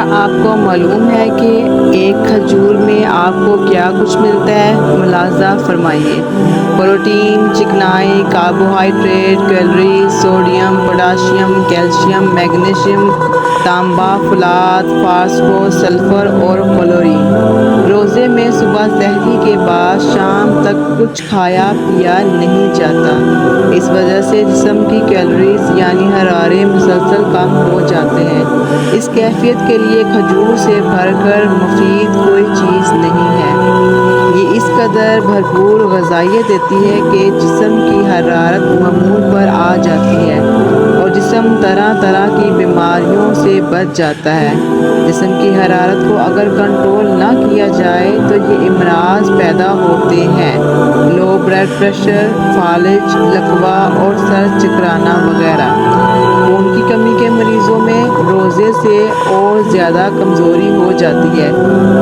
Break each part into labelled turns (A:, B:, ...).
A: کیا آپ کو معلوم ہے کہ ایک کھجور میں آپ کو کیا کچھ ملتا ہے؟ ملاحظہ فرمائیے۔ پروٹین، چکنائی، carbohydrate, calories, sodium, potassium, calcium, magnesium, تانبا، فولاد، فاسفورس، سلفر اور کلورین۔ روزے میں صبح سحری کے بعد شام تک کچھ کھایا پیا نہیں جاتا۔ اس وجہ سے جسم کی کیلوریز یعنی حرارے مسلسل کم ہو جاتے ہیں۔ اس کیفیت کے لیے کھجور سے بڑھ کر مفید کوئی چیز نہیں ہے۔ یہ اس قدر بھرپور غذائیت دیتی ہے کہ جسم کی حرارت معمول پر آ جاتی ہے اور جسم طرح طرح کی بیماریوں سے بچ جاتا ہے۔ جسم کی حرارت کو اگر کنٹرول نہ کیا جائے تو یہ امراض پیدا ہوتے ہیں: لو بلڈ پریشر، فالج، لکوہ اور سر چکرانا وغیرہ۔ خون کی کمی کے مریضوں میں روزے سے اور زیادہ کمزوری ہو جاتی ہے۔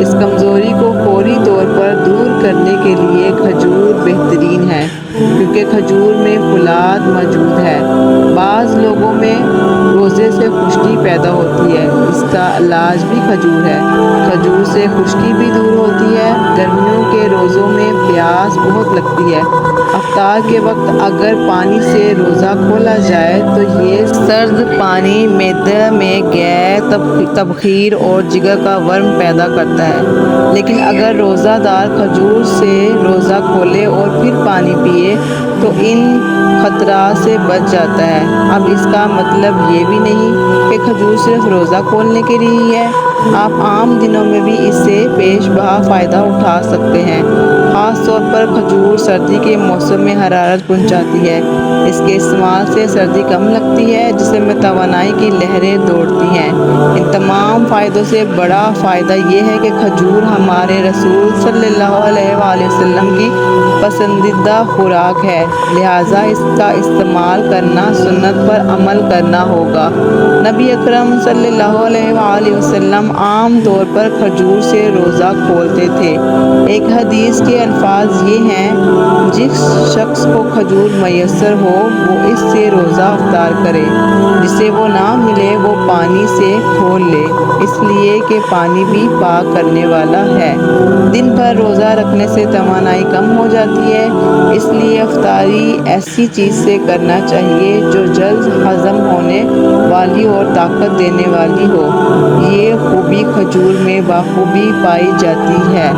A: اس کمزوری کو فوری طور پر دور کرنے کے لیے کھجور بہترین ہے، کیونکہ کھجور میں فولاد موجود ہے۔ بعض لوگوں میں روزے سے خشکی پیدا ہوتی ہے، اس کا علاج بھی کھجور ہے۔ کھجور سے خشکی بھی دور ہوتی ہے۔ گرمیوں کے روزوں میں پیاس بہت لگتی ہے۔ افطار کے وقت اگر پانی سے روزہ کھولا جائے تو یہ سرد پانی معدے میں گیس، تبخیر اور جگر کا ورم پیدا کرتا ہے، لیکن اگر روزہ دار کھجور سے روزہ کھولے اور پھر پانی پیے تو ان خطرات سے بچ جاتا ہے۔ اب اس کا مطلب یہ بھی نہیں کہ کھجور صرف روزہ کھولنے کے لیے ہی ہے۔ آپ عام دنوں میں بھی اس سے پیش بہا فائدہ اٹھا سکتے ہیں۔ خاص طور پر کھجور سردی کے موسم میں حرارت پہنچاتی ہے۔ اس کے استعمال سے سردی کم لگتی ہے، جسم میں توانائی کی لہریں دوڑتی ہیں۔ ان تمام فائدوں سے بڑا فائدہ یہ ہے کہ کھجور ہمارے رسول صلی اللہ علیہ وآلہ وسلم کی پسندیدہ خوراک ہے، لہٰذا اس کا استعمال کرنا، سنت پر عمل کرنا ہوگا۔ نبی اکرم صلی اللہ علیہ وآلہ وسلم عام طور پر کھجور سے روزہ کھولتے تھے۔ ایک حدیث کے الفاظ یہ ہیں: جس شخص کو کھجور میسر ہو وہ اس سے روزہ افطار کرے، جسے وہ نہ ملے وہ پانی سے کھول لے، اس لیے کہ پانی بھی پاک کرنے والا ہے۔ دن بھر روزہ رکھنے سے توانائی کم ہو جاتی ہے، اس لیے افطاری ایسی چیز سے کرنا چاہیے جو جلد ہضم ہونے والی اور طاقت دینے والی ہو۔ یہ خوبی کھجور میں بخوبی پائی جاتی ہے۔